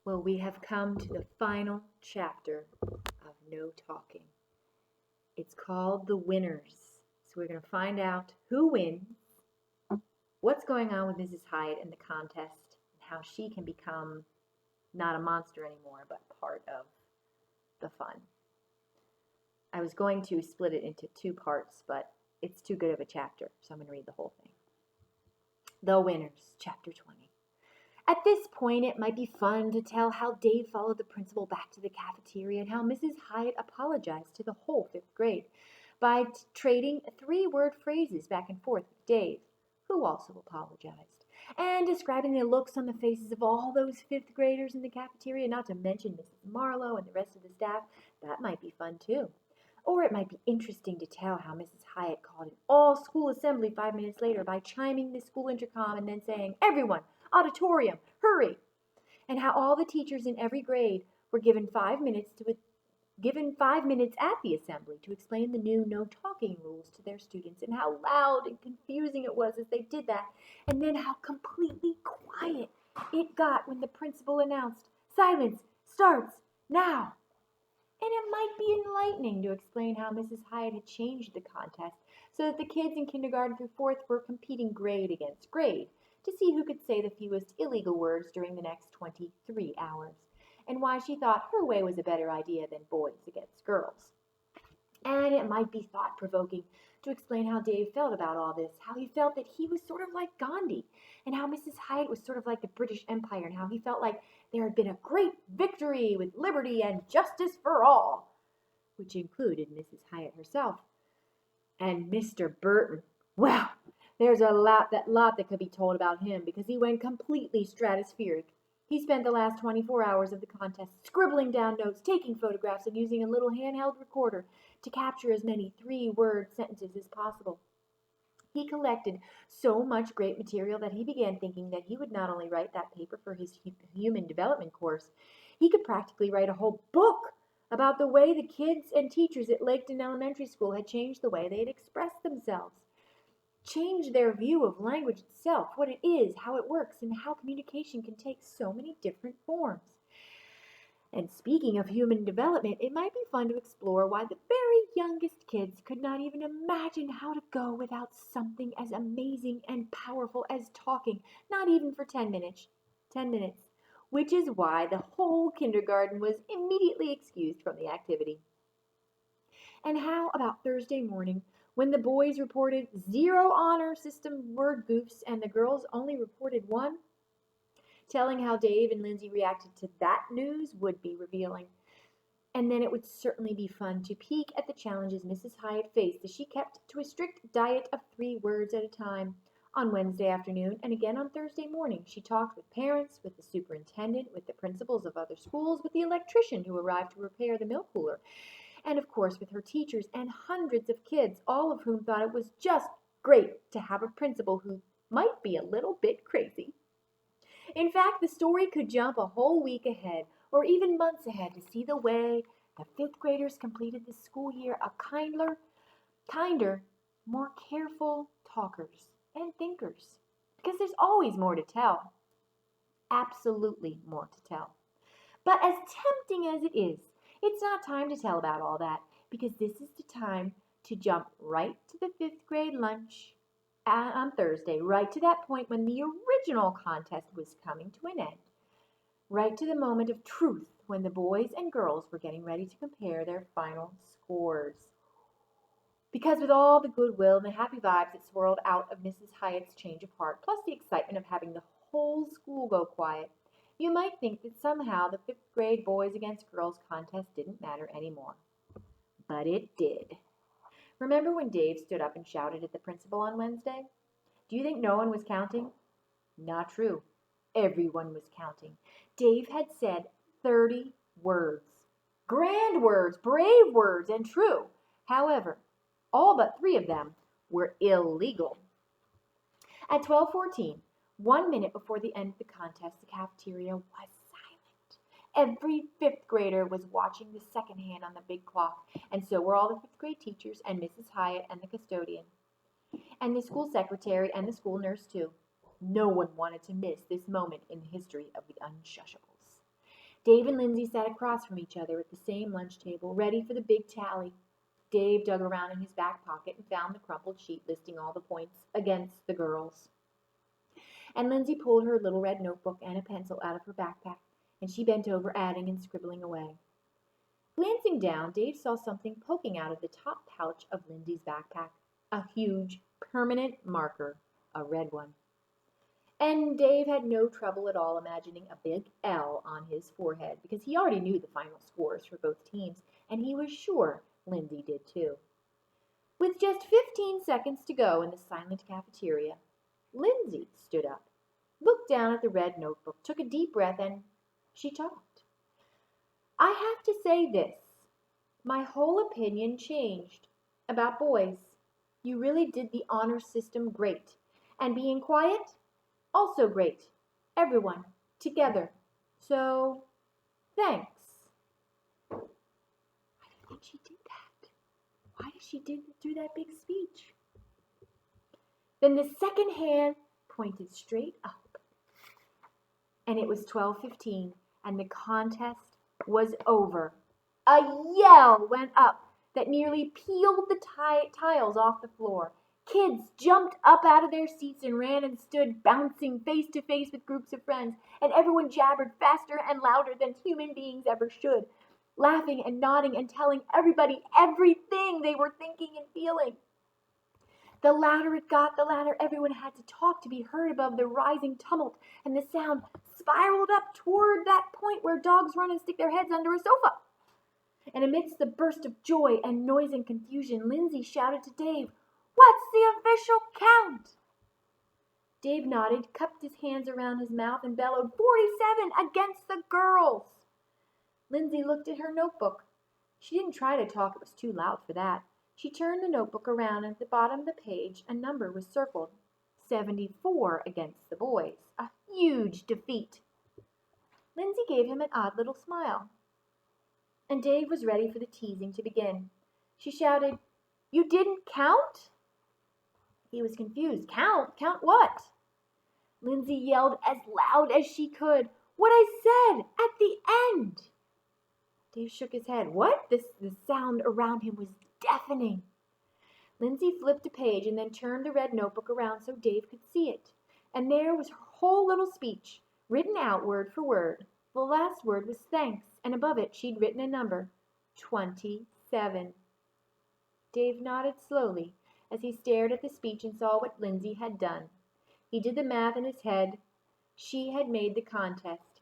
Well, we have come to the final chapter of No Talking. It's called The Winners. So we're going to find out who wins, what's going on with Mrs. Hyatt in the contest, and how she can become not a monster anymore, but part of the fun. I was going to split it into two parts, but it's too good of a chapter, so I'm going to read the whole thing. The Winners, Chapter 20. At this point, it might be fun to tell how Dave followed the principal back to the cafeteria and how Mrs. Hyatt apologized to the whole fifth grade by trading three-word phrases back and forth with Dave, who also apologized, and describing the looks on the faces of all those fifth graders in the cafeteria, not to mention Mrs. Marlowe and the rest of the staff. That might be fun too. Or it might be interesting to tell how Mrs. Hyatt called an all-school assembly 5 minutes later by chiming the school intercom and then saying, "Everyone, auditorium, hurry!" And how all the teachers in every grade were given 5 minutes at the assembly to explain the new no talking rules to their students, and how loud and confusing it was as they did that, and then how completely quiet it got when the principal announced, "Silence starts now." And it might be enlightening to explain how Mrs. Hyatt had changed the contest so that the kids in kindergarten through fourth were competing grade against grade to see who could say the fewest illegal words during the next 23 hours, and why she thought her way was a better idea than boys against girls. And it might be thought-provoking to explain how Dave felt about all this, how he felt that he was sort of like Gandhi, and how Mrs. Hyatt was sort of like the British Empire, and how he felt like there had been a great victory with liberty and justice for all, which included Mrs. Hyatt herself. And Mr. Burton, well, there's a lot that could be told about him, because he went completely stratospheric. He spent the last 24 hours of the contest scribbling down notes, taking photographs, and using a little handheld recorder to capture as many three-word sentences as possible. He collected so much great material that he began thinking that he would not only write that paper for his human development course, he could practically write a whole book about the way the kids and teachers at Laketon Elementary School had changed the way they had expressed themselves, changed their view of language itself, what it is, how it works, and how communication can take so many different forms. And speaking of human development, it might be fun to explore why the very youngest kids could not even imagine how to go without something as amazing and powerful as talking, not even for 10 minutes. 10 minutes, which is why the whole kindergarten was immediately excused from the activity. And how about Thursday morning, when the boys reported 0 honor system word goofs and the girls only reported 1? Telling how Dave and Lindsay reacted to that news would be revealing. And then it would certainly be fun to peek at the challenges Mrs. Hyatt faced as she kept to a strict diet of 3 words at a time. On Wednesday afternoon and again on Thursday morning, she talked with parents, with the superintendent, with the principals of other schools, with the electrician who arrived to repair the milk cooler, and of course with her teachers and hundreds of kids, all of whom thought it was just great to have a principal who might be a little bit crazy. In fact, the story could jump a whole week ahead, or even months ahead, to see the way the fifth graders completed the school year a kinder, more careful talkers and thinkers. Because there's always more to tell. Absolutely more to tell. But as tempting as it is, it's not time to tell about all that, because this is the time to jump right to the fifth grade lunch on Thursday, right to that point when the original contest was coming to an end, right to the moment of truth when the boys and girls were getting ready to compare their final scores. Because with all the goodwill and the happy vibes that swirled out of Mrs. Hyatt's change of heart, plus the excitement of having the whole school go quiet, you might think that somehow the fifth grade boys against girls contest didn't matter anymore. But it did. Remember when Dave stood up and shouted at the principal on Wednesday? Do you think no one was counting? Not true. Everyone was counting. Dave had said 30 words. Grand words, brave words, and true. However, all but 3 of them were illegal. At 12:14, 1 minute before the end of the contest, the cafeteria was silent. Every fifth grader was watching the second hand on the big clock, and so were all the fifth grade teachers and Mrs. Hyatt and the custodian, and the school secretary and the school nurse too. No one wanted to miss this moment in the history of the Unshushables. Dave and Lindsay sat across from each other at the same lunch table, ready for the big tally. Dave dug around in his back pocket and found the crumpled sheet listing all the points against the girls. And Lindsay pulled her little red notebook and a pencil out of her backpack, and she bent over, adding and scribbling away. Glancing down, Dave saw something poking out of the top pouch of Lindsay's backpack. A huge, permanent marker, a red one. And Dave had no trouble at all imagining a big L on his forehead, because he already knew the final scores for both teams, and he was sure Lindsay did too. With just 15 seconds to go in the silent cafeteria, Lindsay stood up, looked down at the red notebook, took a deep breath, and she talked. I have to say this. My whole opinion changed about boys. You really did the honor system great. And being quiet, also great. Everyone, together. So, thanks. Why do you think she did that? Why did she do that big speech? Then the second hand pointed straight up. And it was 12:15, and the contest was over. A yell went up that nearly peeled the tiles off the floor. Kids jumped up out of their seats and ran and stood bouncing face to face with groups of friends, and everyone jabbered faster and louder than human beings ever should, laughing and nodding and telling everybody everything they were thinking and feeling. The louder it got, the louder everyone had to talk to be heard above the rising tumult, and the sound spiraled up toward that point where dogs run and stick their heads under a sofa. And amidst the burst of joy and noise and confusion, Lindsay shouted to Dave, "What's the official count?" Dave nodded, cupped his hands around his mouth, and bellowed, 47 against the girls. Lindsay looked at her notebook. She didn't try to talk, it was too loud for that. She turned the notebook around, and at the bottom of the page a number was circled. 74 against the boys. A huge defeat. Lindsay gave him an odd little smile. And Dave was ready for the teasing to begin. She shouted, "You didn't count?" He was confused. Count? Count what? Lindsay yelled as loud as she could, "What I said at the end!" Dave shook his head. What? The sound around him was deafening. Lindsay flipped a page and then turned the red notebook around so Dave could see it. And there was her whole little speech, written out word for word. The last word was thanks, and above it she'd written a number, 27. Dave nodded slowly as he stared at the speech and saw what Lindsay had done. He did the math in his head. She had made the contest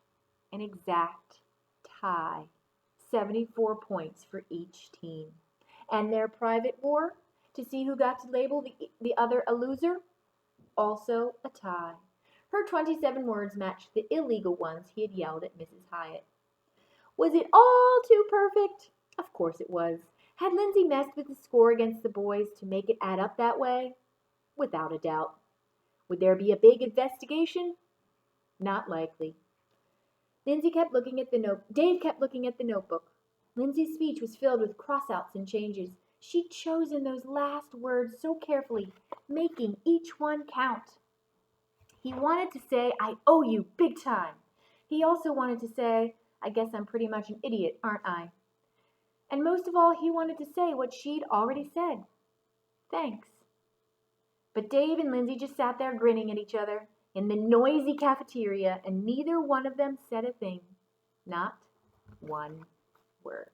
an exact tie. 74 points for each team. And their private war, to see who got to label the other a loser, also a tie. Her 27 words matched the illegal ones he had yelled at Mrs. Hyatt. Was it all too perfect? Of course it was. Had Lindsay messed with the score against the boys to make it add up that way? Without a doubt. Would there be a big investigation? Not likely. Dave kept looking at the notebook. Lindsay's speech was filled with cross-outs and changes. She'd chosen those last words so carefully, making each one count. He wanted to say, "I owe you big time." He also wanted to say, "I guess I'm pretty much an idiot, aren't I?" And most of all, he wanted to say what she'd already said. Thanks. But Dave and Lindsay just sat there grinning at each other in the noisy cafeteria, and neither one of them said a thing. Not one word.